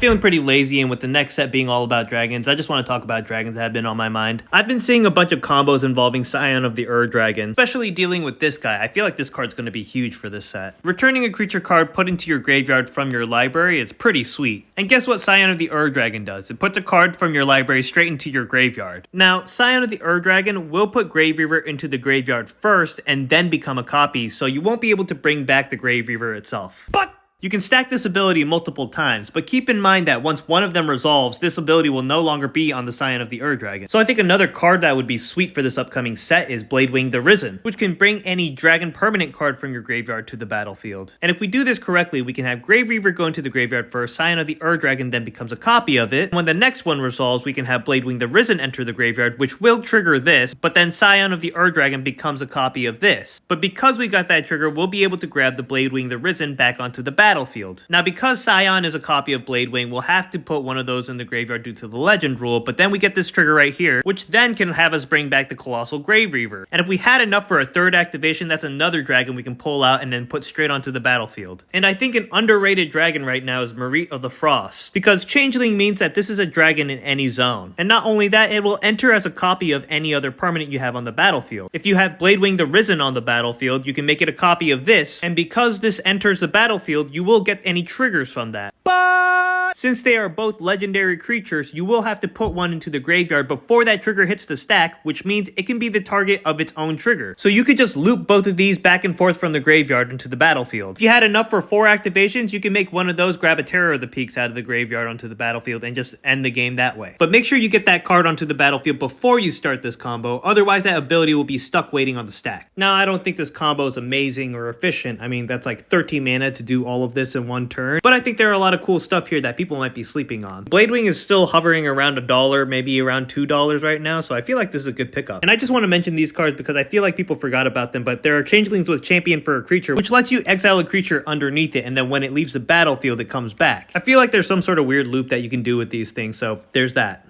feeling pretty lazy, and with the next set being all about dragons, I just want to talk about dragons that have been on my mind. I've been seeing a bunch of combos involving Scion of the Ur-Dragon, especially dealing with this guy. I feel like this card's going to be huge for this set. Returning a creature card put into your graveyard from your library is pretty sweet. And guess what Scion of the Ur-Dragon does? It puts a card from your library straight into your graveyard. Now, Scion of the Ur-Dragon will put Grave Reaver into the graveyard first and then become a copy, so you won't be able to bring back the Grave Reaver itself. But you can stack this ability multiple times, but keep in mind that once one of them resolves, this ability will no longer be on the Scion of the Ur-Dragon. So I think another card that would be sweet for this upcoming set is Bladewing the Risen, which can bring any dragon permanent card from your graveyard to the battlefield. And if we do this correctly, we can have Grave Reaver go into the graveyard first, Scion of the Ur-Dragon then becomes a copy of it. When the next one resolves, we can have Bladewing the Risen enter the graveyard, which will trigger this, but then Scion of the Ur-Dragon becomes a copy of this. But because we got that trigger, we'll be able to grab the Bladewing the Risen back onto the battlefield. Now, because Scion is a copy of Bladewing, we'll have to put one of those in the graveyard due to the legend rule, but then we get this trigger right here, which then can have us bring back the Colossal Grave Reaver. And if we had enough for a third activation, that's another dragon we can pull out and then put straight onto the battlefield. And I think an underrated dragon right now is Marit of the Frost, because Changeling means that this is a dragon in any zone. And not only that, it will enter as a copy of any other permanent you have on the battlefield. If you have Bladewing the Risen on the battlefield, you can make it a copy of this, and because this enters the battlefield, you will get any triggers from that. But since they are both legendary creatures, you will have to put one into the graveyard before that trigger hits the stack, which means it can be the target of its own trigger. So you could just loop both of these back and forth from the graveyard into the battlefield. If you had enough for 4 activations, you can make one of those grab a Terror of the Peaks out of the graveyard onto the battlefield and just end the game that way. But make sure you get that card onto the battlefield before you start this combo, otherwise that ability will be stuck waiting on the stack. Now, I don't think this combo is amazing or efficient. I mean, that's like 13 mana to do all of this in one turn, but I think there are a lot of cool stuff here that people might be sleeping on. Bladewing is still hovering around $1, maybe around $2 right now, so I feel like this is a good pickup. And I just want to mention these cards because I feel like people forgot about them, but there are Changelings with Champion for a creature, which lets you exile a creature underneath it, and then when it leaves the battlefield, it comes back. I feel like there's some sort of weird loop that you can do with these things, so there's that.